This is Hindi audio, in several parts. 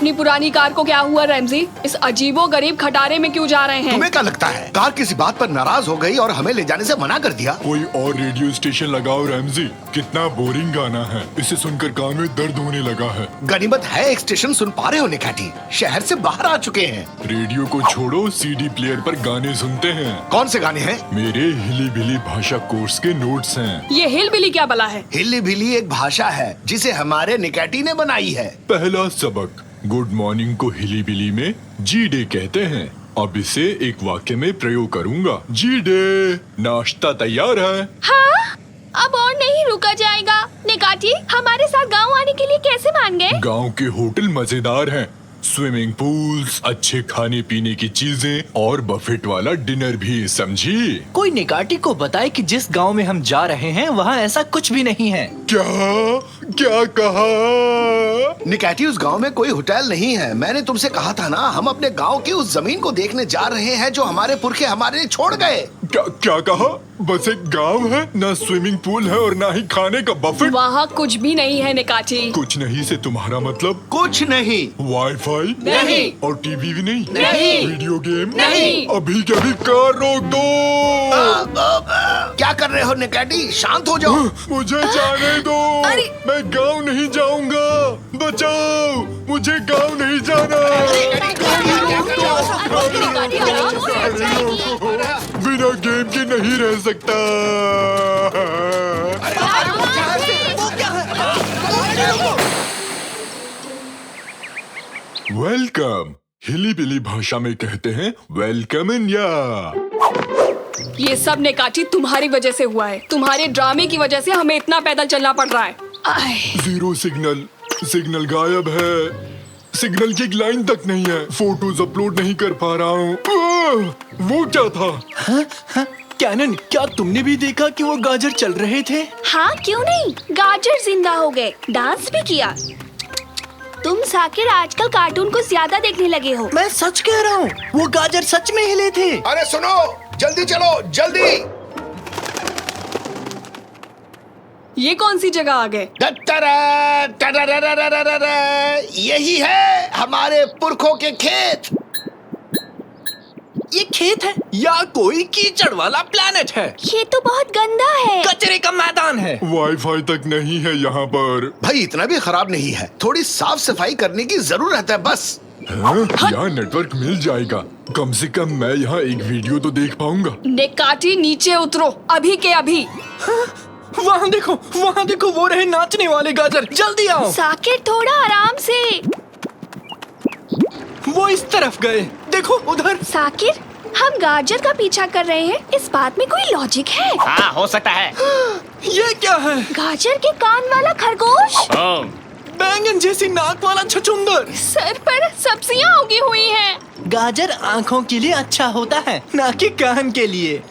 अपनी पुरानी कार को क्या हुआ रैमजी? इस अजीबो गरीब खटारे में क्यों जा रहे हैं? तुम्हें क्या लगता है कार किसी बात पर नाराज हो गई और हमें ले जाने से मना कर दिया? कोई और रेडियो स्टेशन लगाओ रैमजी। कितना बोरिंग गाना है, इसे सुनकर कान में दर्द होने लगा है। गनीमत है एक स्टेशन सुन पा रहे हो निकाटी, शहर से बाहर आ चुके हैं। रेडियो को छोड़ो, सीडी प्लेयर पर गाने सुनते हैं। कौन से गाने हैं? मेरे हिली बिली भाषा कोर्स के नोट्स हैं। ये हिल बिली क्या बला है? हिली भिली एक भाषा है जिसे हमारे निकाटी ने बनाई है। पहला सबक, गुड मॉर्निंग को हिली बिली में जी डे कहते हैं। अब इसे एक वाक्य में प्रयोग करूंगा। जी डे, नाश्ता तैयार है? हाँ, अब और नहीं रुका जाएगा। निकाटी, हमारे साथ गांव आने के लिए कैसे मान गए? गांव के होटल मजेदार हैं। स्विमिंग पूल्स, अच्छे खाने पीने की चीजें और बफेट वाला डिनर भी, समझी? कोई निकाटी को बताए कि जिस गांव में हम जा रहे हैं वहाँ ऐसा कुछ भी नहीं है। क्या क्या कहा? निकाटी, उस गांव में कोई होटल नहीं है। मैंने तुमसे कहा था ना, हम अपने गांव की उस जमीन को देखने जा रहे हैं जो हमारे पुरखे हमारे लिए छोड़ गए। क्या कहा? बस एक गांव है, ना स्विमिंग पूल है और ना ही खाने का बफेट। वहाँ कुछ भी नहीं है निकाटी। कुछ नहीं से तुम्हारा मतलब? कुछ नहीं। वाईफाई नहीं। और टीवी भी नहीं? नहीं। वीडियो गेम नहीं। अभी के अभी कार रोक दो। क्या कर रहे हो निकाटी? शांत हो जाओ। मुझे जाने दो। मैं गांव नहीं जाऊंगा। बचाओ, मुझे गांव नहीं जाना। बिना गेम के नहीं रह सकता। वेलकम, हिली बिली भाषा में कहते हैं वेलकम इंडिया। ये सब निकाटी तुम्हारी वजह से हुआ है। तुम्हारे ड्रामे की वजह से हमें इतना पैदल चलना पड़ रहा है। जीरो सिग्नल गायब है। सिग्नल की एक लाइन तक नहीं है। फोटोज अपलोड नहीं कर पा रहा हूँ। वो क्या था? कैनन, क्या तुमने भी देखा कि वो गाजर चल रहे थे? हाँ, क्यों नहीं? गाजर जिंदा हो गए, डांस भी किया। तुम साकिर आजकल कार्टून को ज्यादा देखने लगे हो। मैं सच कह रहा हूँ, वो गाजर सच में हिले थे। अरे सुनो, जल्दी चलो, जल्दी। ये कौन सी जगह आ गए? यही है हमारे पुरखों के खेत। ये खेत है या कोई कीचड़ वाला प्लेनेट है? ये तो बहुत गंदा है। कचरे का मैदान है। वाईफाई तक नहीं है यहाँ पर। भाई इतना भी खराब नहीं है, थोड़ी साफ सफाई करने की जरूरत है बस। यहाँ नेटवर्क मिल जाएगा। कम से कम मैं यहाँ एक वीडियो तो देख पाऊंगा। निकाटी, नीचे उतरो अभी के अभी। वहाँ देखो, वो रहे नाचने वाले गाजर। जल्दी आओ। साकिर, थोड़ा आराम से। वो इस तरफ गए, देखो उधर। साकिर, हम गाजर का पीछा कर रहे हैं, इस बात में कोई लॉजिक है? हाँ, हो सकता है। ये क्या है? गाजर के कान वाला खरगोश, बैंगन जैसी नाक वाला छछूंदर। सर पर सब्जियां उगी हुई हैं। गाजर आँखों के लिए अच्छा होता है, ना कि कान के लिए।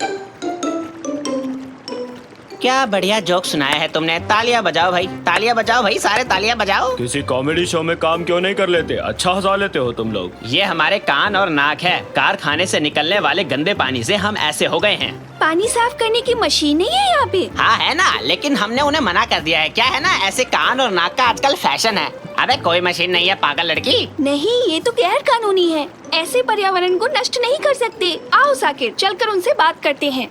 क्या बढ़िया जोक सुनाया है तुमने। तालियां बजाओ भाई, तालियां बजाओ भाई, सारे तालियां बजाओ। किसी कॉमेडी शो में काम क्यों नहीं कर लेते? अच्छा हंसा लेते हो तुम लोग। ये हमारे कान और नाक है। कारखाने से निकलने वाले गंदे पानी से हम ऐसे हो गए हैं। पानी साफ करने की मशीन नहीं है यहाँ पे? हाँ है ना, लेकिन हमने उन्हें मना कर दिया है। क्या है ना, ऐसे कान और नाक का आजकल फैशन है। अबे कोई मशीन नहीं है पागल लड़की। नहीं, ये तो गैर कानूनी है। ऐसे पर्यावरण को नष्ट नहीं कर सकते। आओ साकिर, चलकर उनसे बात करते हैं।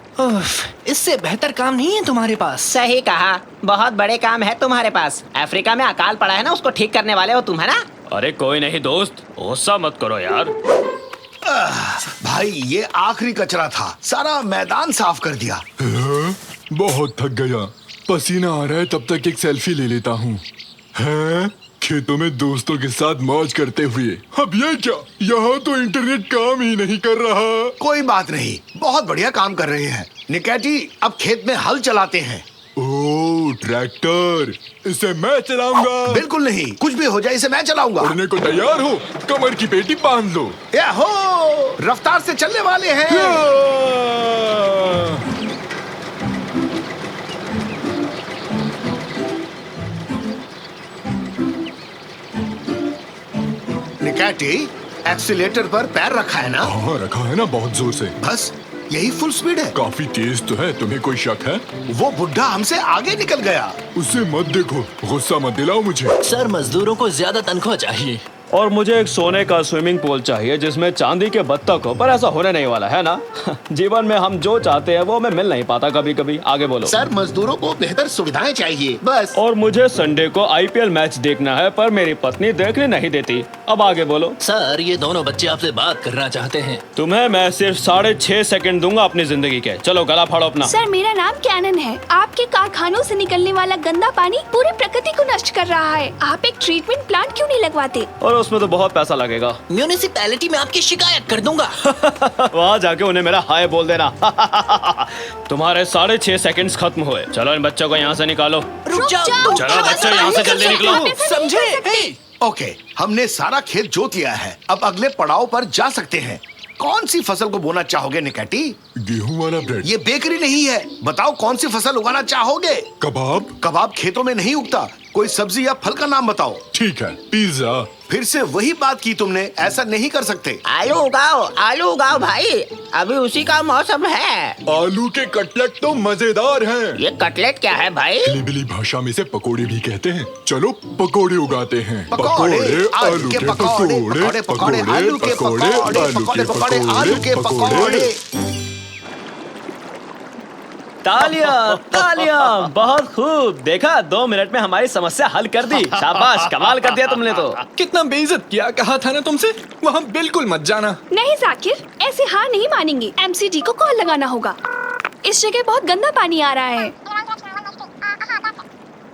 इससे बेहतर काम नहीं है तुम्हारे पास? सही कहा, बहुत बड़े काम है तुम्हारे पास। अफ्रीका में अकाल पड़ा है ना, उसको ठीक करने वाले हो तुम, है ना? अरे कोई नहीं दोस्त, गुस्सा मत करो यार। भाई ये आखिरी कचरा था, सारा मैदान साफ कर दिया। बहुत थक गया, पसीना आ रहा है। तब तक एक सेल्फी ले लेता हूँ। खेतों में दोस्तों के साथ मौज करते हुए। अब ये क्या, यहाँ तो इंटरनेट काम ही नहीं कर रहा। कोई बात नहीं, बहुत बढ़िया काम कर रहे हैं निकाटी। अब खेत में हल चलाते हैं। ओह, ट्रैक्टर, इसे मैं चलाऊंगा। बिल्कुल नहीं, कुछ भी हो जाए इसे मैं चलाऊंगा। उड़ने को तैयार हो? कमर की पेटी बांध लो। याहो, रफ्तार से चलने वाले हैं। निकाटी, एक्सीलेटर पर पैर रखा है ना? हाँ रखा है ना, बहुत जोर से। बस यही फुल स्पीड है। काफी तेज तो है। तुम्हें कोई शक है? वो बुढ़ा हमसे आगे निकल गया। उसे मत देखो, गुस्सा मत दिलाओ मुझे। सर, मजदूरों को ज्यादा तनख्वाह चाहिए। और मुझे एक सोने का स्विमिंग पूल चाहिए जिसमें चांदी के बत्तख हो, पर ऐसा होने नहीं वाला है ना। जीवन में हम जो चाहते हैं वो हमें मिल नहीं पाता कभी कभी। आगे बोलो। सर, मजदूरों को बेहतर सुविधाएं चाहिए, बस। और मुझे संडे को IPL मैच देखना है, पर मेरी पत्नी देखने नहीं देती। अब आगे बोलो। सर, ये दोनों बच्चे आपसे बात करना चाहते हैं। तुम्हें मैं सिर्फ 6.5 सेकंड दूंगा अपनी जिंदगी के। चलो गला फाड़ो अपना। सर, मेरा नाम कैनन है। आपके कारखानों से निकलने वाला गंदा पानी पूरी प्रकृति को नष्ट कर रहा है। आप एक ट्रीटमेंट प्लांट क्यों नहीं लगवाते? और उसमें तो बहुत पैसा लगेगा। म्यूनिसिपैलिटी में आपकी शिकायत कर दूंगा। वहाँ जाके उन्हें मेरा हाय बोल देना। तुम्हारे 6.5 सेकंड्स खत्म हुए। चलो इन बच्चों को यहाँ से निकालो। रुक जाओ। चलो बच्चों, यहाँ से जल्दी निकलो। समझे? हे! ओके, हमने सारा खेत जोत लिया है। अब अगले पड़ाव पर जा सकते हैं। कौन सी फसल को बोना चाहोगे निकैटी? गेहूं वाला ब्रेड। ये बेकरी नहीं है। बताओ कौन सी फसल उगाना चाहोगे? कबाब। कबाब खेतों में नहीं उगता। कोई सब्जी या फल का नाम बताओ। ठीक है, पिज्जा। फिर से वही बात की तुमने। ऐसा नहीं कर सकते। आलू उगाओ भाई, अभी उसी का मौसम है। आलू के कटलेट तो मजेदार हैं। ये कटलेट क्या है भाई? हिलीबिली भाषा में से पकोड़े भी कहते हैं। चलो पकोड़े उगाते हैं। पकोड़े, आलू के पकोड़े, पकोड़े, आलू के पकोड़े, पकोड़े, आलू के पकोड़े। तालियां तालियां, बहुत खूब। देखा, 2 मिनट में हमारी समस्या हल कर दी। शाबाश, कमाल कर दिया तुमने तो। कितना बेइज्जत किया। कहा था ना तुमसे, वहाँ बिल्कुल मत जाना। नहीं जाकिर, ऐसे हार नहीं मानेंगे। MCD को कॉल लगाना होगा। इस जगह बहुत गंदा पानी आ रहा है।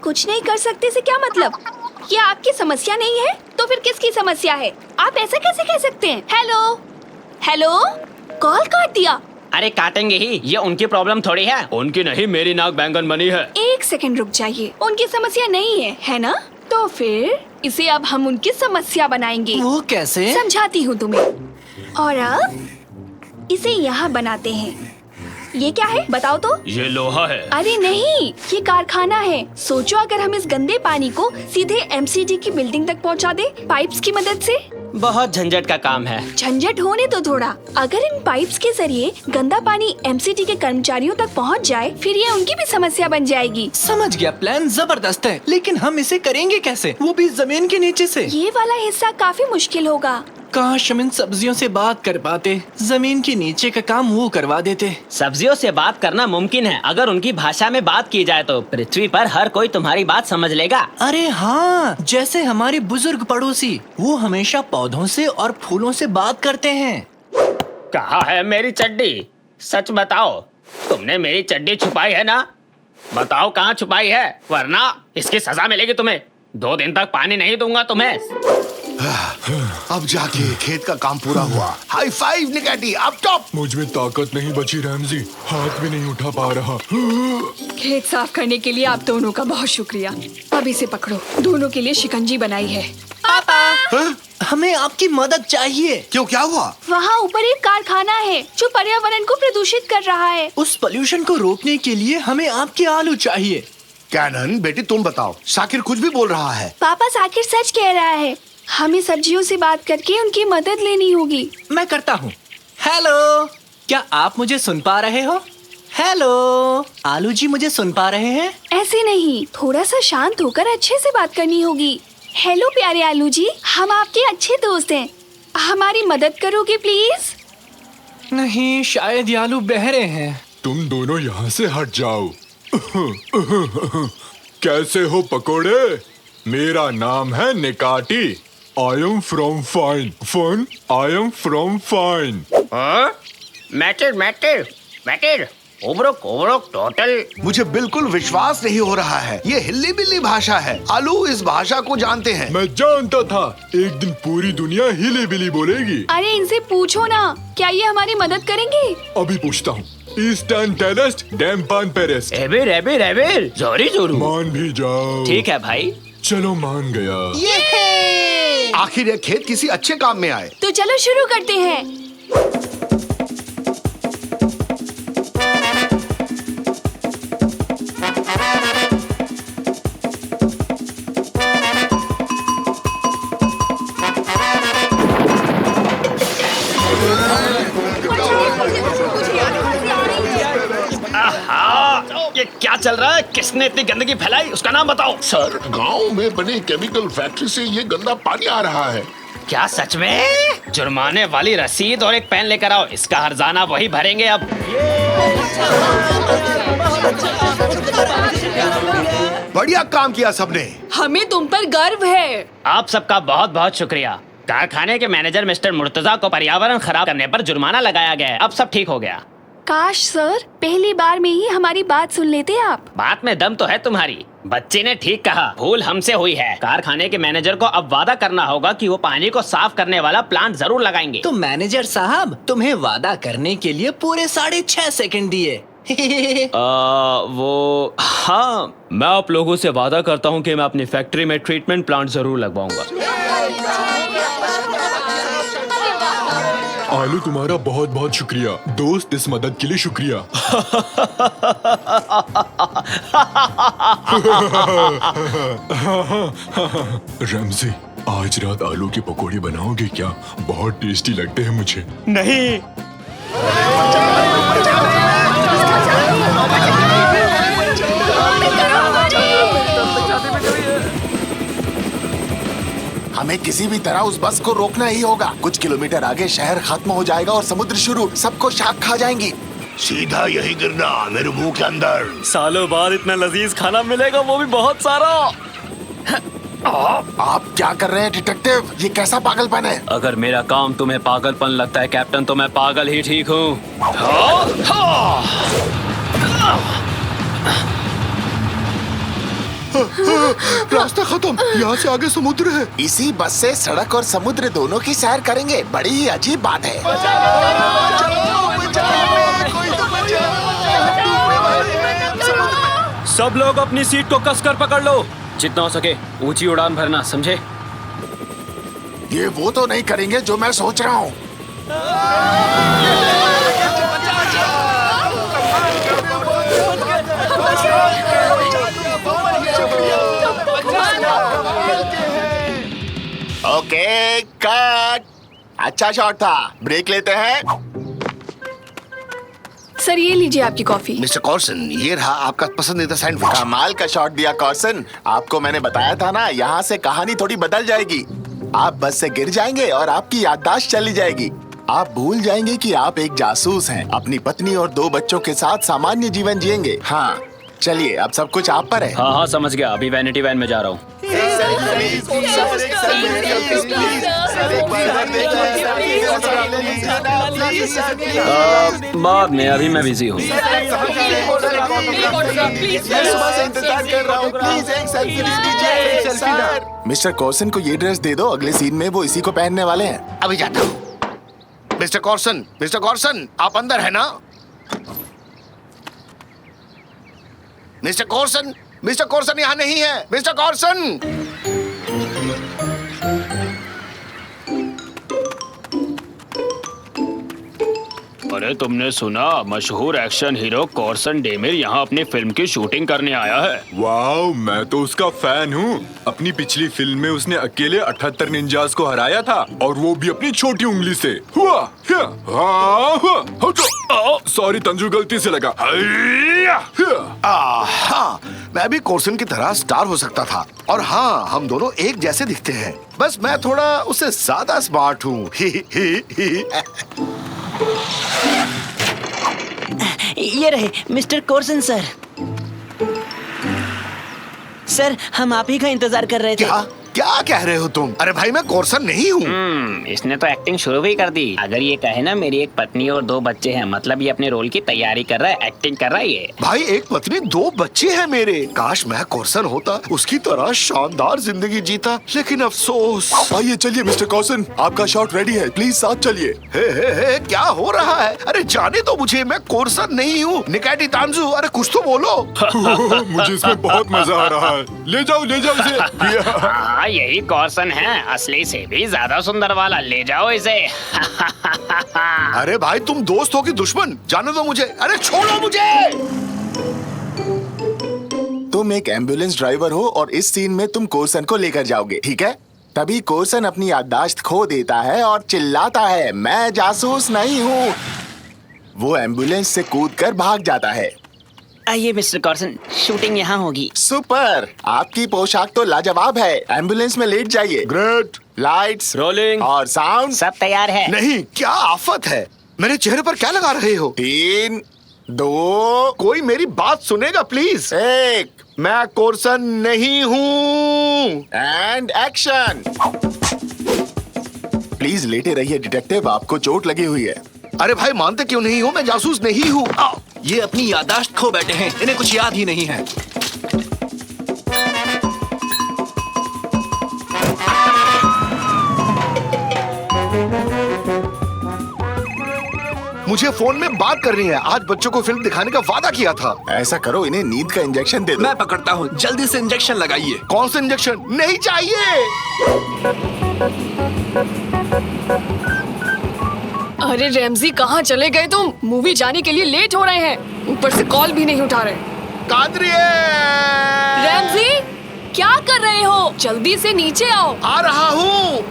कुछ नहीं कर सकते से क्या मतलब? ये आपकी समस्या नहीं है तो फिर किसकी समस्या है? आप ऐसा कैसे कह सकते हैं? हेलो, कॉल काट दिया। अरे काटेंगे ही, ये उनकी प्रॉब्लम थोड़ी है। उनकी नहीं, मेरी नाक बैंगन बनी है। 1 सेकंड रुक जाइए। उनकी समस्या नहीं है ना? तो फिर इसे अब हम उनकी समस्या बनाएंगे। वो कैसे? समझाती हूँ तुम्हें। और अब इसे यहाँ बनाते हैं। ये क्या है बताओ तो? ये लोहा है। अरे नहीं, ये कारखाना है। सोचो अगर हम इस गंदे पानी को सीधे MCD की बिल्डिंग तक पहुँचा दे पाइप्स की मदद से। बहुत झंझट का काम है। झंझट होने तो थोड़ा। अगर इन पाइप्स के जरिए गंदा पानी MCD के कर्मचारियों तक पहुंच जाए, फिर ये उनकी भी समस्या बन जाएगी। समझ गया, प्लान जबरदस्त है, लेकिन हम इसे करेंगे कैसे? वो भी जमीन के नीचे से। ये वाला हिस्सा काफी मुश्किल होगा। काश हम इन सब्जियों से बात कर पाते। जमीन के नीचे का काम वो करवा देते। सब्जियों से बात करना मुमकिन है अगर उनकी भाषा में बात की जाए तो। पृथ्वी पर हर कोई तुम्हारी बात समझ लेगा। अरे हाँ, जैसे हमारे बुजुर्ग पड़ोसी, वो हमेशा पौधों से और फूलों से बात करते हैं। कहाँ है मेरी चड्डी? सच बताओ, तुमने मेरी चड्डी छुपाई है ना? बताओ कहाँ छुपाई है, वरना इसकी सजा मिलेगी तुम्हें। 2 दिन तक पानी नहीं दूंगा तुम्हें। अब जाके खेत का काम पूरा हुआ। हाई फाइव निकैटी, अब टॉप। मुझ में ताकत नहीं बची रैमजी, हाथ भी नहीं उठा पा रहा। खेत साफ करने के लिए आप दोनों का बहुत शुक्रिया। अब इसे पकड़ो, दोनों के लिए शिकंजी बनाई है। पापा, हमें आपकी मदद चाहिए। क्यों, क्या हुआ? वहाँ ऊपर एक कारखाना है जो पर्यावरण को प्रदूषित कर रहा है। उस पोल्यूशन को रोकने के लिए हमें आपके आलू चाहिए। कैनन बेटी तुम बताओ, शाकिर कुछ भी बोल रहा है। पापा, साकिर सच कह रहा है। हमें सब्जियों से बात करके उनकी मदद लेनी होगी। मैं करता हूँ। हेलो, क्या आप मुझे सुन पा रहे हो? हेलो, आलू जी मुझे सुन पा रहे हैं? ऐसे नहीं, थोड़ा सा शांत होकर अच्छे से बात करनी होगी। हेलो प्यारे आलू जी, हम आपके अच्छे दोस्त हैं। हमारी मदद करोगे प्लीज? नहीं, शायद ये आलू बहरे हैं। तुम दोनों यहाँ से हट जाओ। कैसे हो पकोड़े? मेरा नाम है Nikati. I am from fine. Fun. I am from fine. Matter ओब्रोक टोटल। मुझे बिल्कुल विश्वास नहीं हो रहा है। ये हिल्ली बिल्ली भाषा है। आलू इस भाषा को जानते हैं। मैं जानता था एक दिन पूरी दुनिया हिली बिली बोलेगी। अरे इनसे पूछो ना, क्या ये हमारी मदद करेंगे? अभी पूछता हूँ। ईस्टर्न टेरेस्ट डैम्पान पेरेस्ट। एबिर जोरी जोरू। मान भी जाओ। ठीक है भाई। चलो मान गया। आखिर ये खेत किसी अच्छे काम में आए। तो चलो शुरू करते हैं। ये क्या चल रहा है? किसने इतनी गंदगी फैलाई? उसका नाम बताओ। सर, गांव में बने केमिकल फैक्ट्री से ये गंदा पानी आ रहा है। क्या सच में? जुर्माने वाली रसीद और एक पेन लेकर आओ, इसका हर्जाना वही भरेंगे अब। बढ़िया काम किया सबने। हमें तुम पर गर्व है। आप सबका बहुत बहुत शुक्रिया। कारखाने के मैनेजर मिस्टर मुर्तजा को पर्यावरण खराब करने पर जुर्माना लगाया गया है। अब सब ठीक हो गया। काश सर पहली बार में ही हमारी बात सुन लेते आप। बात में दम तो है तुम्हारी। बच्ची ने ठीक कहा, भूल हमसे हुई है। कारखाने के मैनेजर को अब वादा करना होगा कि वो पानी को साफ करने वाला प्लांट जरूर लगाएंगे। तो मैनेजर साहब तुम्हें वादा करने के लिए पूरे 6.5 सेकंड दिए। वो हाँ, मैं आप लोगों से वादा करता हूँ कि मैं अपनी फैक्ट्री में ट्रीटमेंट प्लांट जरूर लगवाऊंगा। आलू तुम्हारा बहुत बहुत शुक्रिया दोस्त, इस मदद के लिए शुक्रिया। रमजी, आज रात आलू की पकौड़ी बनाओगे क्या? बहुत टेस्टी लगते हैं मुझे। नहीं, हमें किसी भी तरह उस बस को रोकना ही होगा। कुछ किलोमीटर आगे शहर खत्म हो जाएगा और समुद्र शुरू। सबको शाख खा जाएंगी। सीधा यही गिरना मेरे मुंह के अंदर। सालों बाद इतना लजीज खाना मिलेगा, वो भी बहुत सारा। आप क्या कर रहे हैं डिटेक्टिव? ये कैसा पागलपन है? अगर मेरा काम तुम्हें पागलपन लगता है कैप्टन, तो मैं पागल ही ठीक हूँ। रास्ता खत्म, यहाँ से आगे समुद्र है। इसी बस से सड़क और समुद्र दोनों की सैर करेंगे। बड़ी ही अजीब बात है। सब लोग अपनी सीट को कसकर पकड़ लो, जितना हो सके ऊंची उड़ान भरना, समझे? ये वो तो नहीं करेंगे जो मैं सोच रहा हूँ। Okay cut. अच्छा शॉट था। ब्रेक लेते हैं। सर ये लीजिए आपकी कॉफी। मिस्टर कॉर्सन, ये रहा आपका पसंदीदा सैंडविच। कमाल का शॉट दिया कॉर्सन। आपको मैंने बताया था ना, यहाँ से कहानी थोड़ी बदल जाएगी। आप बस से गिर जाएंगे और आपकी याददाश्त चली जाएगी। आप भूल जाएंगे कि आप एक जासूस हैं। अपनी पत्नी और 2 बच्चों के साथ सामान्य जीवन जिएंगे। हाँ चलिए, अब सब कुछ आप पर है। हाँ हाँ समझ गया, अभी वैनिटी वैन में जा रहा हूँ। बाद में, अभी मैं बिजी हूँ। मिस्टर कॉर्सन को ये ड्रेस दे दो, अगले सीन में वो इसी को पहनने वाले हैं। अभी जाता हूँ। मिस्टर कॉर्सन, आप अंदर है ना? मिस्टर कॉर्सन यहाँ नहीं है। मिस्टर कॉर्सन! अरे तुमने सुना, मशहूर एक्शन हीरो कॉर्सन डेमिर यहाँ अपनी फिल्म की शूटिंग करने आया है। वाओ, मैं तो उसका फैन हूँ। अपनी पिछली फिल्म में उसने अकेले 78 निंजास को हराया था, और वो भी अपनी छोटी उंगली से। सॉरी तंजू, गलती से लगा। हाँ, मैं भी कॉर्सन की तरह स्टार हो सकता था। और हाँ, हम दोनों एक जैसे दिखते हैं, बस मैं थोड़ा उससे ज्यादा स्मार्ट हूँ। ये रहे मिस्टर कॉर्सन सर। सर हम आप ही का इंतजार कर रहे थे। क्या कह रहे हो तुम? अरे भाई, मैं कॉर्सन नहीं हूँ। इसने तो एक्टिंग शुरू भी कर दी। अगर ये कहे ना मेरी एक पत्नी और 2 बच्चे हैं, मतलब ये अपने रोल की तैयारी कर रहा है, एक्टिंग कर रहा है ये। भाई, एक पत्नी 2 बच्चे हैं मेरे। काश मैं कॉर्सन होता, उसकी तरह शानदार जिंदगी जीता, लेकिन अफसोस। आइए चलिए मिस्टर कॉर्सन, आपका शॉट रेडी है, प्लीज साथ चलिए। हे, क्या हो रहा है? अरे जाने तो मुझे, मैं कॉर्सन नहीं हूँ। निकाटी तांजू, अरे कुछ तो बोलो। मुझे इसमें बहुत मजा आ रहा है। ले जाओ इसे। यही कॉर्सन है, असली से भी ज्यादा सुंदर वाला। ले जाओ इसे। अरे भाई, तुम दोस्त हो कि दुश्मन? जाने दो मुझे। अरे छोड़ो मुझे। तुम एक एम्बुलेंस ड्राइवर हो और इस सीन में तुम कॉर्सन को लेकर जाओगे, ठीक है? तभी कॉर्सन अपनी याददाश्त खो देता है और चिल्लाता है, मैं जासूस नहीं हूँ। वो एम्बुलेंस से कूदकर भाग जाता है। आइए मिस्टर कॉर्सन, शूटिंग यहाँ होगी। सुपर, आपकी पोशाक तो लाजवाब है। एम्बुलेंस में लेट जाइए। Great, lights, rolling. और साउंड। सब तैयार है। नहीं, क्या आफत है। मेरे चेहरे पर क्या लगा रहे हो? 3, 2, कोई मेरी बात सुनेगा प्लीज? 1 मैं कोर्सन नहीं हूँ। And action. प्लीज लेटे रहिए डिटेक्टिव, आपको चोट लगी हुई है। अरे भाई, मानते क्यों नहीं हो? मैं जासूस नहीं हूँ। ये अपनी याददाश्त खो बैठे हैं, इन्हें कुछ याद ही नहीं है। मुझे फोन में बात करनी है। आज बच्चों को फिल्म दिखाने का वादा किया था। ऐसा करो, इन्हें नींद का इंजेक्शन दे दो। मैं पकड़ता हूँ, जल्दी से इंजेक्शन लगाइए। कौन सा इंजेक्शन? नहीं चाहिए। अरे रैमजी, कहाँ चले गए तुम? मूवी जाने के लिए लेट हो रहे हैं, ऊपर से कॉल भी नहीं उठा रहे। कादरी, रैमजी, क्या कर रहे हो? जल्दी से नीचे आओ। आ रहा हूँ।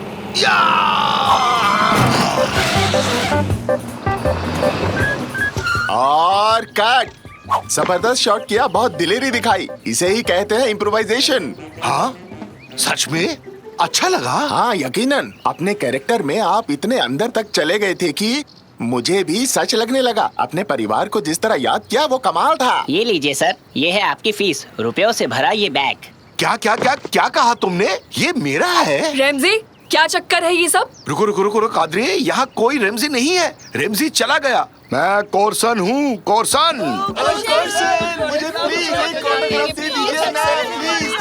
और कट। जबरदस्त शॉट किया, बहुत दिलेरी दिखाई। इसे ही कहते हैं इम्प्रोवाइजेशन। हाँ, सच में अच्छा लगा। हाँ, यकीनन। अपने कैरेक्टर में आप इतने अंदर तक चले गए थे कि मुझे भी सच लगने लगा। अपने परिवार को जिस तरह याद किया वो कमाल था। ये लीजिए सर, ये है आपकी फीस। रुपयों से भरा ये बैग। क्या क्या क्या क्या कहा तुमने? ये मेरा है। रैमजी, क्या चक्कर है ये सब? रुको रुको रुको रुको कादरी, यहाँ कोई रेमजी नहीं है। रेमजी चला गया। मैं कोर्सन हूँ, कोर्सन। मुझे प्लीज एक ऑटोग्राफ दे दीजिए ना, प्लीज।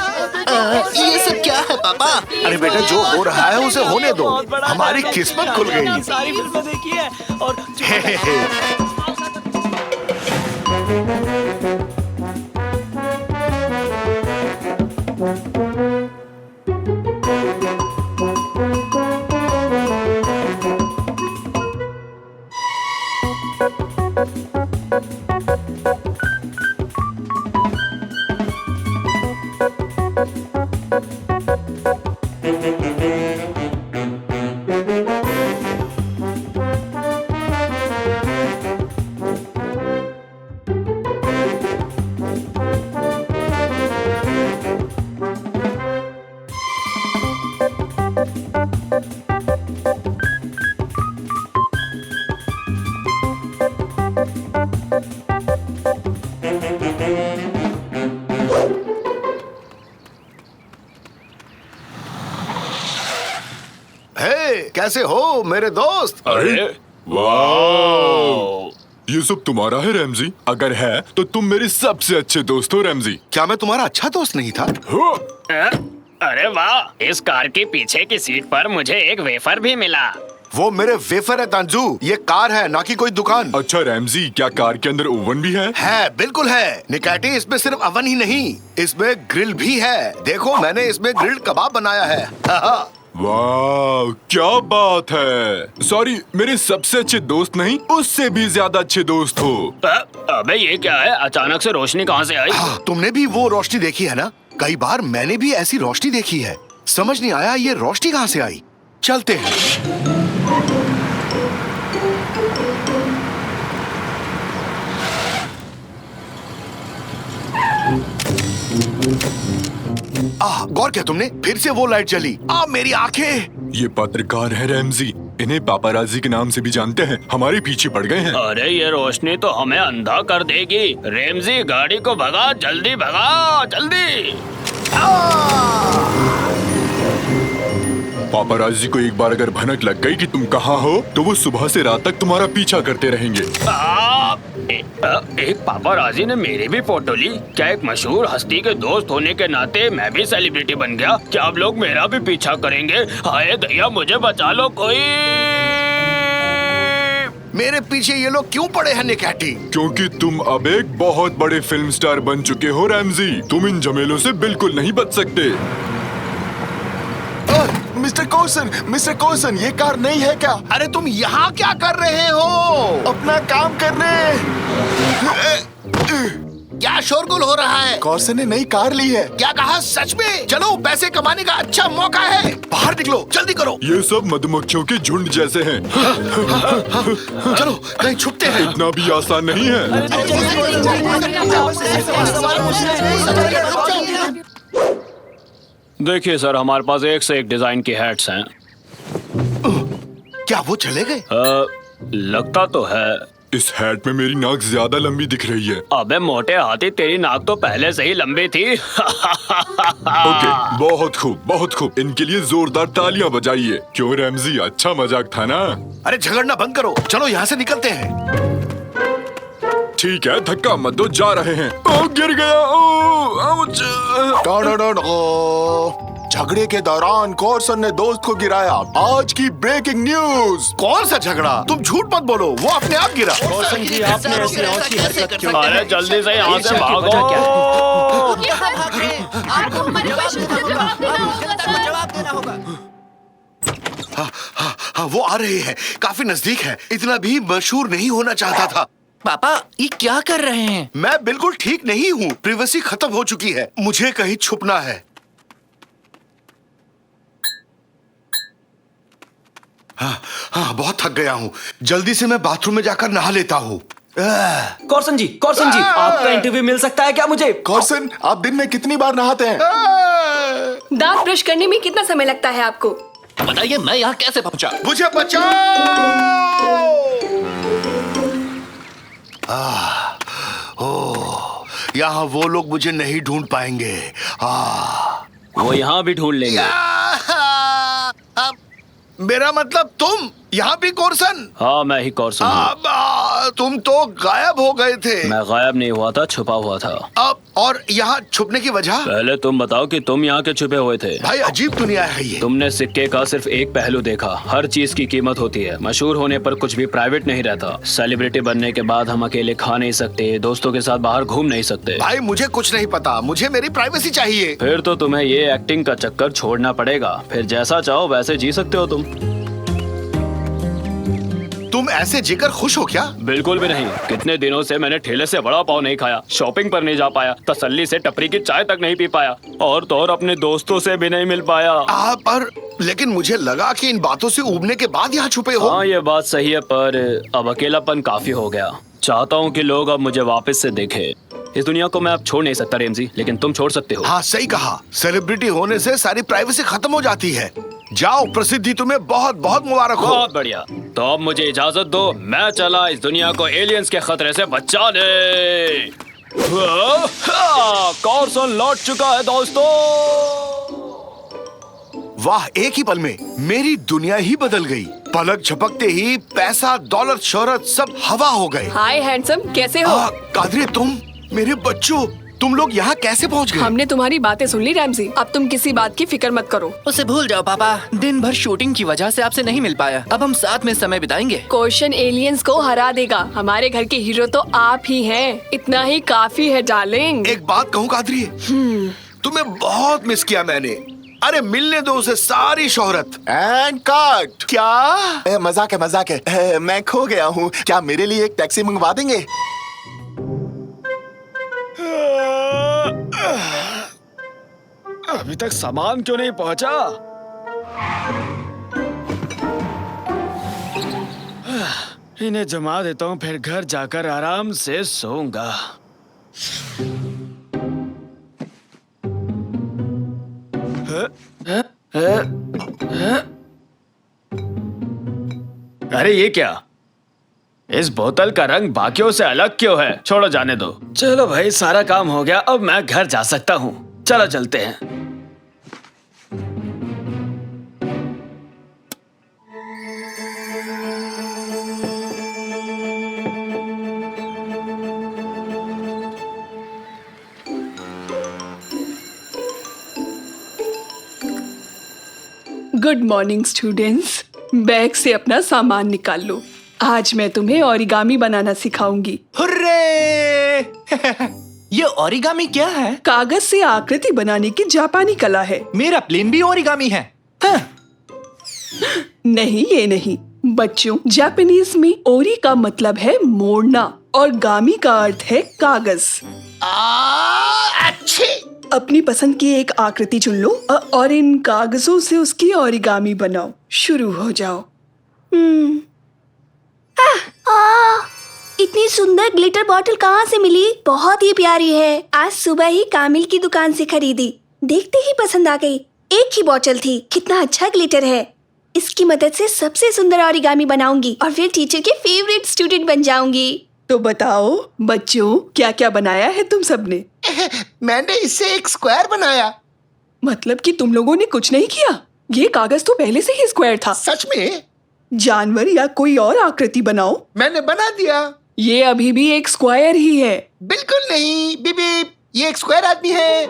ये सब क्या है पापा? अरे बेटा, जो हो रहा है उसे होने दो। हमारी किस्मत खुल गई। सारी फिल्में देखी है और कैसे हो मेरे दोस्त? अरे वाह, ये सब तुम्हारा है रैमजी? अगर है तो तुम मेरे सबसे अच्छे दोस्त हो रैमजी। क्या मैं तुम्हारा अच्छा दोस्त नहीं था? अरे वाह, इस कार के पीछे की सीट पर मुझे एक वेफर भी मिला। वो मेरे वेफर है तांजू, ये कार है ना कि कोई दुकान। अच्छा रैमजी, क्या कार के अंदर ओवन भी है? है, बिल्कुल है। निकैटी, इसमें सिर्फ ओवन ही नहीं, इसमें ग्रिल भी है। देखो, मैंने इसमें ग्रिल्ड कबाब बनाया है। वाह, क्या बात है। सॉरी, मेरे सबसे अच्छे दोस्त नहीं, उससे भी ज्यादा अच्छे दोस्त हो। अबे ये क्या है? अचानक से रोशनी कहाँ से आई? हाँ, तुमने भी वो रोशनी देखी है ना? कई बार मैंने भी ऐसी रोशनी देखी है। समझ नहीं आया ये रोशनी कहाँ से आई। चलते हैं। गौर किया तुमने? फिर से वो लाइट जली। मेरी आंखें। ये पत्रकार है रैमजी, इन्हें पापाराजी के नाम से भी जानते हैं। हमारे पीछे पड़ गए हैं। अरे ये रोशनी तो हमें अंधा कर देगी। रेमजी, गाड़ी को भगा, जल्दी भगा, जल्दी। पापाराजी को एक बार अगर भनक लग गई कि तुम कहाँ हो, तो वो सुबह से रात तक तुम्हारा पीछा करते रहेंगे। एक पापाराजी ने मेरी भी फोटो ली। क्या एक मशहूर हस्ती के दोस्त होने के नाते मैं भी सेलिब्रिटी बन गया? क्या अब लोग मेरा भी पीछा करेंगे? हाय दया, मुझे बचा लो कोई। मेरे पीछे ये लोग क्यों पड़े हैं निकैटी? क्योंकि तुम अब एक बहुत बड़े फिल्म स्टार बन चुके हो रैमजी। तुम इन झमेलों से बिल्कुल नहीं बच सकते। मिस्टर कोर्सन, ये कार नहीं है क्या? अरे तुम यहाँ क्या कर रहे हो? अपना काम करने। क्या शोरगुल हो रहा है? कोर्सन ने नई कार ली है। क्या कहा? सच में? चलो, पैसे कमाने का अच्छा मौका है। बाहर निकलो, जल्दी करो। ये सब मधुमक्खियों के झुंड जैसे हैं। चलो, कहीं छुपते हैं। इतना भी आसान नहीं है। देखिए सर, हमारे पास एक से एक डिजाइन की हैट्स हैं। क्या वो चले गए? लगता तो है। इस हैट में मेरी नाक ज्यादा लंबी दिख रही है। अबे मोटे हाथी, तेरी नाक तो पहले से ही लंबी थी। ओके, बहुत खूब, बहुत खूब। इनके लिए जोरदार तालियां बजाइए। क्यों रैमजी, अच्छा मजाक था ना? अरे झगड़ना बंद करो, चलो यहाँ से निकलते हैं। ठीक है, धक्का मत दो, जा रहे हैं। ओ, गिर गया। ओ, आउच। झगड़े के दौरान कॉर्सन ने दोस्त को गिराया। आज की ब्रेकिंग न्यूज। कौन सा झगड़ा? तुम झूठ मत बोलो, वो अपने आप गिरा। अरे जल्दी से यहाँ से भागो। आपको हमारे क्वेश्चन का जवाब देना होगा सर। हाँ, वो आ रहे हैं, काफी नजदीक है। इतना भी मशहूर नहीं होना चाहता था। पापा, ये क्या कर रहे हैं? मैं बिल्कुल ठीक नहीं हूँ, प्रिवेसी खत्म हो चुकी है, मुझे कहीं छुपना है। हाँ, बहुत थक गया हूँ, जल्दी से मैं बाथरूम में जाकर नहा लेता हूँ। कॉर्सन जी, आपका इंटरव्यू मिल सकता है क्या मुझे? कॉर्सन, आप दिन में कितनी बार नहाते हैं? दांत ब्रश करने में कितना समय लगता है आपको? बताइए, मैं यहाँ कैसे पहुँचा? मुझे बचाओ। यहाँ वो लोग मुझे नहीं ढूंढ पाएंगे। वो यहाँ भी ढूंढ लेंगे। मेरा मतलब तुम यहाँ भी कॉर्सन? हाँ, मैं ही कॉर्सन हूँ। तुम तो गायब हो गए थे। मैं गायब नहीं हुआ था, छुपा हुआ था। अब और यहाँ छुपने की वजह? पहले तुम बताओ कि तुम यहाँ के छुपे हुए थे। भाई, अजीब दुनिया है ये। तुमने सिक्के का सिर्फ एक पहलू देखा। हर चीज की कीमत होती है। मशहूर होने पर कुछ भी प्राइवेट नहीं रहता। सेलिब्रिटी बनने के बाद हम अकेले खा नहीं सकते, दोस्तों के साथ बाहर घूम नहीं सकते। भाई, मुझे कुछ नहीं पता, मुझे मेरी प्राइवेसी चाहिए। फिर तो तुम्हें ये एक्टिंग का चक्कर छोड़ना पड़ेगा। फिर जैसा चाहो वैसे जी सकते हो तुम। तुम ऐसे जीकर खुश हो क्या? बिल्कुल भी नहीं। कितने दिनों से मैंने ठेले से बड़ा पाव नहीं खाया, शॉपिंग पर नहीं जा पाया, तसल्ली से टपरी की चाय तक नहीं पी पाया, और तो और अपने दोस्तों से भी नहीं मिल पाया। पर लेकिन मुझे लगा कि इन बातों से उबने के बाद यहाँ छुपे हो। हाँ, ये बात सही है, पर अब अकेलापन काफी हो गया। चाहता हूँ कि लोग अब मुझे वापस से देखें। इस दुनिया को मैं अब छोड़ नहीं सकता रेमजी, लेकिन तुम छोड़ सकते हो। हाँ, सही कहा। सेलिब्रिटी होने से सारी प्राइवेसी खत्म हो जाती है। जाओ, प्रसिद्धि तुम्हें बहुत बहुत मुबारक हो। बहुत बढ़िया। तो अब मुझे इजाजत दो, मैं चला इस दुनिया को एलियंस के खतरे से बचाने। कॉर्सन लौट चुका है दोस्तों। वाह, एक ही पल में मेरी दुनिया ही बदल गई। पलक झपकते ही पैसा, दौलत, शोहरत सब हवा हो गए। हाय हैंडसम, कैसे हो? कादरी, तुम, मेरे बच्चों, तुम लोग यहाँ कैसे पहुँच गए? हमने तुम्हारी बातें सुन ली रैमजी, अब तुम किसी बात की फिक्र मत करो। उसे भूल जाओ पापा। दिन भर शूटिंग की वजह से आपसे नहीं मिल पाया। अब हम साथ में समय बिताएंगे। क्वेश्चन एलियंस को हरा देगा। हमारे घर के हीरो तो आप ही हैं। इतना ही काफी है डार्लिंग। एक बात कहूँ कादरी, तुम्हें बहुत मिस किया मैंने। अरे मिलने दो उसे सारी शोहरत। And cut. क्या? मजाक है, मजाक है। मैं खो गया हूँ, क्या मेरे लिए एक टैक्सी मंगवा देंगे? अभी तक सामान क्यों नहीं पहुंचा? इन्हें जमा देता हूँ, फिर घर जाकर आराम से सोऊंगा। अरे ये क्या? इस बोतल का रंग बाकियों से अलग क्यों है? छोड़ो, जाने दो। चलो भाई, सारा काम हो गया, अब मैं घर जा सकता हूँ। चलो चलते हैं। गुड मॉर्निंग स्टूडेंट्स, बैग से अपना सामान निकाल लो। आज मैं तुम्हें ओरिगामी बनाना सिखाऊंगी। हुर्रे! ये ओरिगामी क्या है? कागज से आकृति बनाने की जापानी कला है। मेरा प्लेन भी ओरिगामी है। हाँ। नहीं, ये नहीं बच्चों, जापानीज में ओरी का मतलब है मोड़ना और गामी का अर्थ है कागज। अच्छी। अपनी पसंद की एक आकृति चुन लो और इन कागजों से उसकी ओरिगामी बनाओ। शुरू हो जाओ। इतनी सुंदर ग्लिटर बॉटल कहाँ से मिली? बहुत ही प्यारी है। आज सुबह ही कामिल की दुकान से खरीदी। देखते ही पसंद आ गई। एक ही बॉटल थी। कितना अच्छा ग्लिटर है। इसकी मदद से सबसे सुंदर ओरिगामी बनाऊंगी और फिर टीचर के फेवरेट स्टूडेंट बन जाऊंगी। तो बताओ बच्चों, क्या क्या बनाया है तुम सबने? मैंने इससे एक स्क्वायर बनाया। मतलब कि तुम लोगों ने कुछ नहीं किया? ये कागज तो पहले से ही स्क्वायर था। सच में? जानवर या कोई और आकृति बनाओ। मैंने बना दिया। ये अभी भी एक स्क्वायर ही है। बिल्कुल नहीं बीबी, ये एक स्क्वायर आदमी है।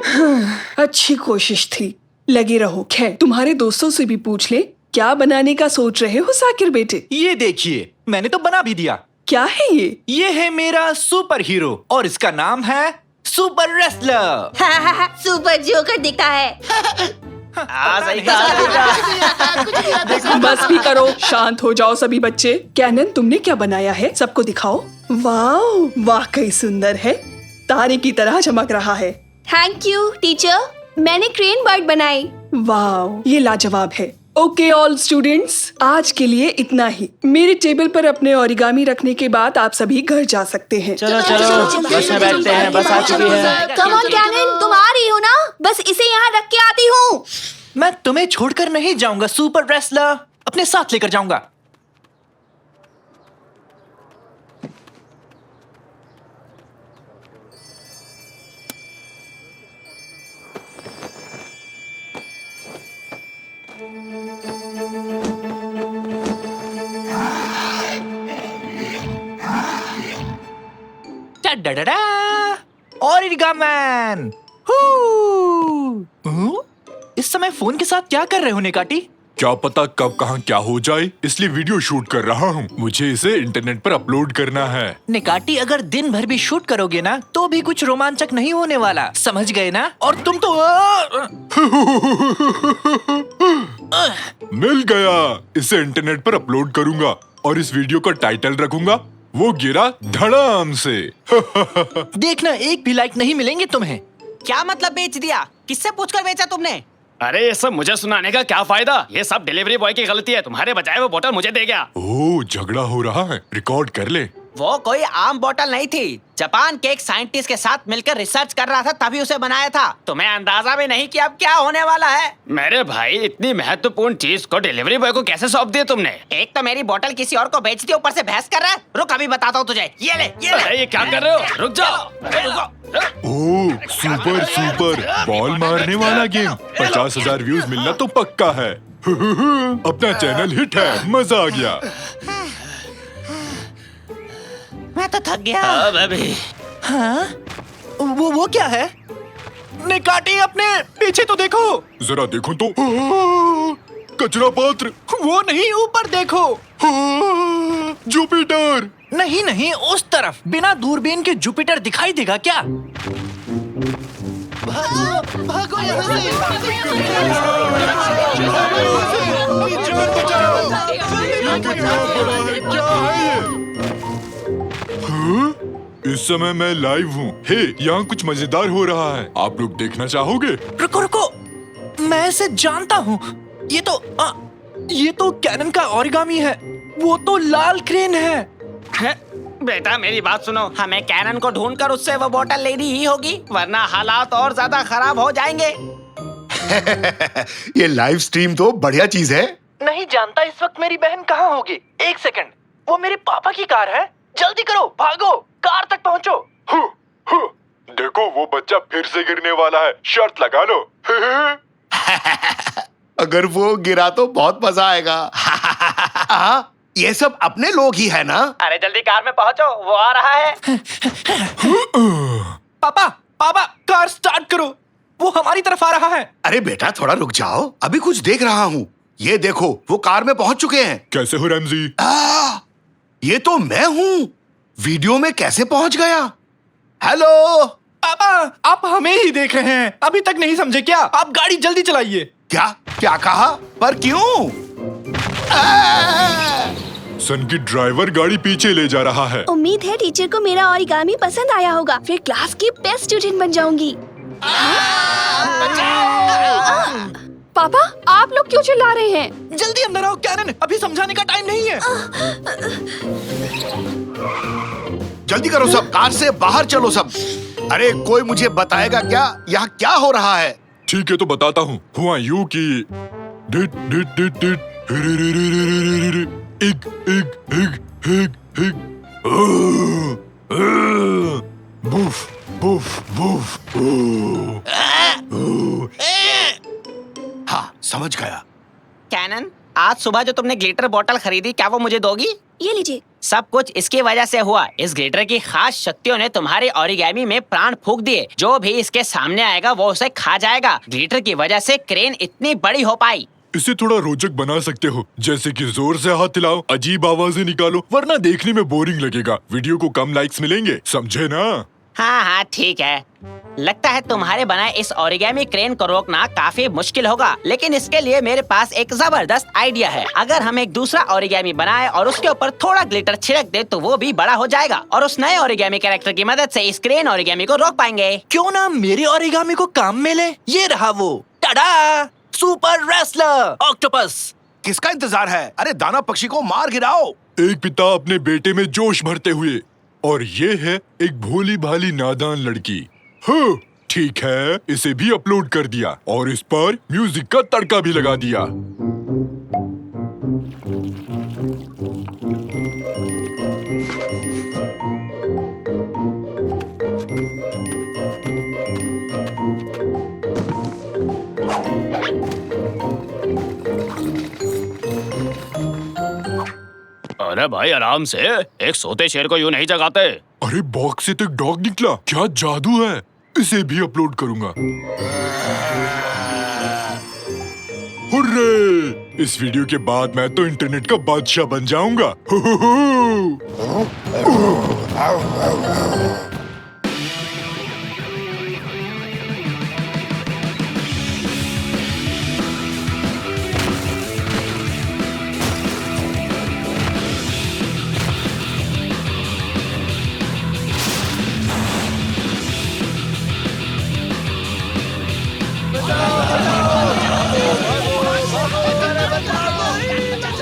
अच्छी कोशिश थी, लगे रहो। खैर, तुम्हारे दोस्तों से भी पूछ ले, क्या बनाने का सोच रहे हो साकिर बेटे? ये देखिए, मैंने तो बना भी दिया। क्या है ये? ये है मेरा सुपर हीरो और इसका नाम है सुपर रेसलर। सुपर जोकर दिखता है। सही कहा। बस भी करो, शांत हो जाओ सभी बच्चे। कैनन, तुमने क्या बनाया है? सबको दिखाओ। वाह, वाकई सुंदर है, तारे की तरह चमक रहा है। थैंक यू टीचर, मैंने क्रेन बर्ड बनाई। वाह, ये लाजवाब है। ओके ऑल स्टूडेंट्स, आज के लिए इतना ही। मेरे टेबल पर अपने ओरिगामी रखने के बाद आप सभी घर जा सकते हैं। चलो बस में बैठते हैं, बस आ चुकी है। कम ऑन कैनन, तुम आ रही हो ना? बस इसे यहाँ रख के आती हूँ। मैं तुम्हें छोड़कर नहीं जाऊंगा सुपर रेसलर, अपने साथ लेकर जाऊंगा। ओरिगामैन! इस समय फोन के साथ क्या कर रहे हो निकाटी? क्या पता कब कहाँ क्या हो जाए, इसलिए वीडियो शूट कर रहा हूँ। मुझे इसे इंटरनेट पर अपलोड करना है। निकाटी, अगर दिन भर भी शूट करोगे ना तो भी कुछ रोमांचक नहीं होने वाला, समझ गए ना? और तुम तो मिल गया, इसे इंटरनेट पर अपलोड करूंगा और इस वीडियो का टाइटल रखूंगा, वो गिरा धड़ाम से। देखना, एक भी लाइक नहीं मिलेंगे तुम्हें। क्या मतलब बेच दिया? किससे पूछकर बेचा तुमने? अरे ये सब मुझे सुनाने का क्या फायदा? ये सब डिलीवरी बॉय की गलती है। तुम्हारे बचाए वो बोतल मुझे दे गया। ओह, झगड़ा हो रहा है, रिकॉर्ड कर ले। वो कोई आम बोतल नहीं थी। जापान के एक साइंटिस्ट के साथ मिलकर रिसर्च कर रहा था, तभी उसे बनाया था। तुम्हें अंदाजा भी नहीं कि अब क्या होने वाला है। मेरे भाई, इतनी महत्वपूर्ण चीज को डिलीवरी बॉय को कैसे सौंप दिया तुमने? एक तो मेरी बोतल किसी और को बेच दी, ऊपर से बहस कर रहा है। रुक, अभी बताता हूँ तुझे। ये ले, ये ले। अरे ये क्या कर रहे हो? रुक जाओ। अरे रुको। ओह, सुपर सुपर बॉल मारने वाला गेम। 50,000 व्यूज मिलना तो पक्का है। अपना चैनल हिट है, मजा आ गया। मैं तो थक गया। अभी हाँ? वो क्या है? निकाटी, अपने पीछे तो देखो। जरा देखो तो। कचरा पात्र। वो नहीं, ऊपर देखो। जुपिटर। नहीं नहीं, उस तरफ। बिना दूरबीन के जुपिटर दिखाई देगा क्या? भागो यहाँ से। क्या है ये? हाँ? इस समय मैं लाइव हूँ। हे, यहाँ कुछ मजेदार हो रहा है, आप लोग देखना चाहोगे? रुको रुको, मैं इसे जानता हूँ। ये तो कैनन का ओरिगामी है। वो तो लाल क्रेन है। बेटा मेरी बात सुनो। हमें कैनन को ढूंढकर उससे वो बोतल लेनी ही होगी, वरना हालात और ज्यादा खराब हो जाएंगे। ये लाइव स्ट्रीम तो बढ़िया चीज है। नहीं जानता इस वक्त मेरी बहन कहाँ होगी। एक सेकंड, वो मेरे पापा की कार है। जल्दी करो, भागो, कार तक पहुँचो। देखो, वो बच्चा फिर से गिरने वाला है, शर्त लगा लो। अगर वो गिरा तो बहुत मजा आएगा। ये सब अपने लोग ही है ना? अरे जल्दी कार में पहुंचो, वो आ रहा है। पापा पापा, कार स्टार्ट करो, वो हमारी तरफ आ रहा है। अरे बेटा, थोड़ा रुक जाओ, अभी कुछ देख रहा हूँ। ये देखो, वो कार में पहुंच चुके हैं। कैसे हो रैमजी? ये तो मैं हूँ। वीडियो में कैसे पहुंच गया? हेलो पापा, आप हमें ही देख रहे हैं, अभी तक नहीं समझे क्या? आप गाड़ी जल्दी चलाइए। क्या क्या कहा? पर क्यों? सन की ड्राइवर गाड़ी पीछे ले जा रहा है। उम्मीद है टीचर को मेरा ओरिगामी पसंद आया होगा, फिर क्लास की बेस्ट स्टूडेंट बन जाऊंगी। पापा, आप लोग क्यों चिल्ला रहे हैं? जल्दी अंदर आओ कैनन, अभी समझाने का टाइम नहीं है। जल्दी करो सब, कार से बाहर चलो सब। अरे कोई मुझे बताएगा क्या, यहाँ क्या हो रहा है? ठीक है तो बताता हूँ। हुआ यूं कि डिट डिट डिट डिट एक एक एक एक एक बुफ बुफ बुफ। हाँ, समझ गया। कैनन, आज सुबह जो तुमने ग्लिटर बोतल खरीदी, क्या वो मुझे दोगी? ये लीजिए। सब कुछ इसकी वजह से हुआ। इस ग्लिटर की खास शक्तियों ने तुम्हारे ओरिगेमी में प्राण फूंक दिए। जो भी इसके सामने आएगा वो उसे खा जाएगा। ग्लिटर की वजह से क्रेन इतनी बड़ी हो पाई। इसे थोड़ा रोचक बना सकते हो, जैसे कि जोर से हाथ हिलाओ, अजीब आवाजें निकालो, वरना देखने में बोरिंग लगेगा। वीडियो को कम लाइक्स मिलेंगे, समझे ना? हाँ हाँ ठीक है। लगता है तुम्हारे बनाए इस ओरिगेमी क्रेन को रोकना काफी मुश्किल होगा, लेकिन इसके लिए मेरे पास एक जबरदस्त आइडिया है। अगर हम एक दूसरा ओरिगेमी बनाए और उसके ऊपर थोड़ा ग्लिटर छिड़क दे तो वो भी बड़ा हो जाएगा और उस नए ओरिगेमी कैरेक्टर की मदद से इस क्रेन ओरिगेमी को रोक पाएंगे। क्यों ना मेरे ओरिगामी को काम में ले। ये रहा वो, टाडा, सुपर रेसलर ऑक्टोपस। किसका इंतजार है? अरे दाना पक्षी को मार गिराओ। एक पिता अपने बेटे में जोश भरते हुए, और ये है एक भोली भाली नादान लड़की। हाँ, ठीक है, इसे भी अपलोड कर दिया और इस पर म्यूजिक का तड़का भी लगा दिया। अरे भाई आराम से, एक सोते शेर को यूं नहीं जगाते। अरे बॉक्स से तो एक डॉग निकला, क्या जादू है। इसे भी अपलोड करूंगा। हुर्रे! इस वीडियो के बाद मैं तो इंटरनेट का बादशाह बन जाऊंगा।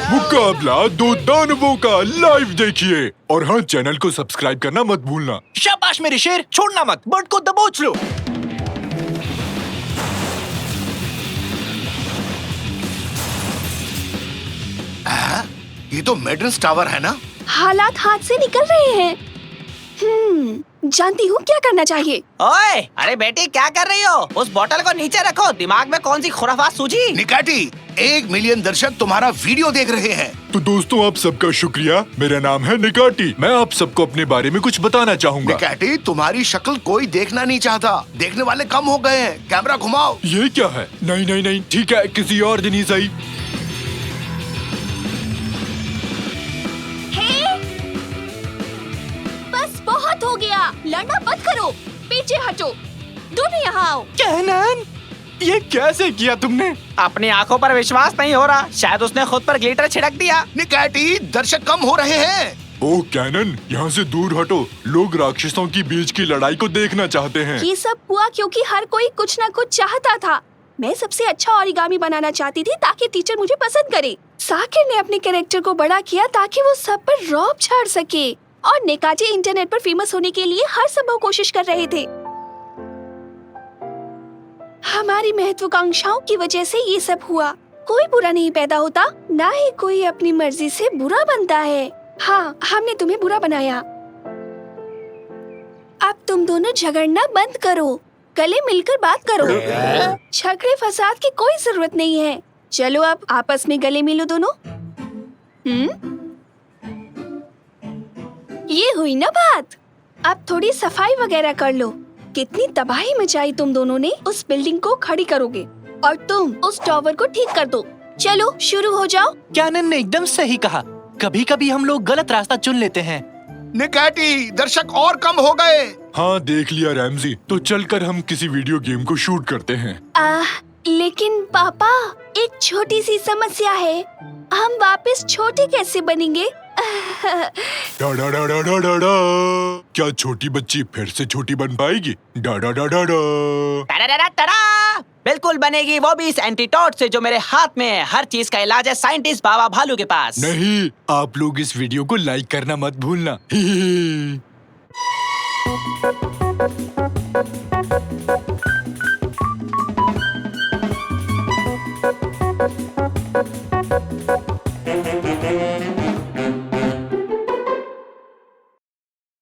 मुकाबला दो दानवों का लाइव देखिए, और हाँ, चैनल को सब्सक्राइब करना मत भूलना। शाबाश मेरे शेर, छोड़ना मत, बर्ड को दबोच लो। ये तो मेडन्स टावर है ना? हालात हाथ से निकल रहे हैं। जानती हूँ क्या करना चाहिए। ओए, अरे बेटी क्या कर रही हो? उस बोतल को नीचे रखो। दिमाग में कौन सी खुराफात सूझी? निकाटी, 1 मिलियन दर्शक तुम्हारा वीडियो देख रहे हैं। तो दोस्तों, आप सबका शुक्रिया। मेरा नाम है निकाटी। मैं आप सबको अपने बारे में कुछ बताना चाहूंगा। निकाटी, तुम्हारी शक्ल कोई देखना नहीं चाहता। देखने वाले कम हो गए हैं। कैमरा घुमाओ। ये क्या है? नहीं नहीं नहीं, ठीक है, किसी और दिन ही सही। बस बहुत हो गया, लड़ना मत करो, पीछे हटो, दोनों यहाँ आओ। कैनन, ये कैसे किया तुमने? अपनी आंखों पर विश्वास नहीं हो रहा। शायद उसने खुद पर ग्लिटर छिड़क दिया। निकाटी, दर्शक कम हो रहे हैं। ओह कैनन, यहाँ से दूर हटो। लोग राक्षसों की बीच की लड़ाई को देखना चाहते हैं। ये सब हुआ क्योंकि हर कोई कुछ न कुछ चाहता था। मैं सबसे अच्छा ओरिगामी बनाना चाहती थी ताकि टीचर मुझे पसंद करे। साकिर ने अपने कैरेक्टर को बड़ा किया ताकि वो सब पर रौब झाड़ सके, और निकाटी इंटरनेट पर फेमस होने के लिए हर संभव कोशिश कर रहे थे। हमारी महत्वाकांक्षाओं की वजह से ये सब हुआ। कोई बुरा नहीं पैदा होता, ना ही कोई अपनी मर्जी से बुरा बनता है। हाँ, हमने तुम्हें बुरा बनाया। अब तुम दोनों झगड़ना बंद करो, गले मिलकर बात करो। झगड़े फसाद की कोई जरूरत नहीं है। चलो अब आपस में गले मिलो दोनों। ये हुई ना बात। अब थोड़ी सफाई वगैरह कर लो। कितनी तबाही मचाई तुम दोनों ने। उस बिल्डिंग को खड़ी करोगे और तुम उस टावर को ठीक कर दो। चलो शुरू हो जाओ। कैनन ने एकदम सही कहा। कभी कभी हम लोग गलत रास्ता चुन लेते हैं। निकाटी, दर्शक और कम हो गए। हाँ, देख लिया रैमजी। तो चलकर हम किसी वीडियो गेम को शूट करते हैं। लेकिन पापा, एक छोटी सी समस्या है। हम वापस छोटे कैसे बनेंगे? डा डा डा डा डा डा डा। क्या छोटी बच्ची फिर से छोटी बन पाएगी? डा डा डा डा डा। टड़ा, बिल्कुल बनेगी, वो भी इस एंटीटोड से जो मेरे हाथ में है। हर चीज का इलाज है साइंटिस्ट बाबा भालू के पास। नहीं, आप लोग इस वीडियो को लाइक करना मत भूलना।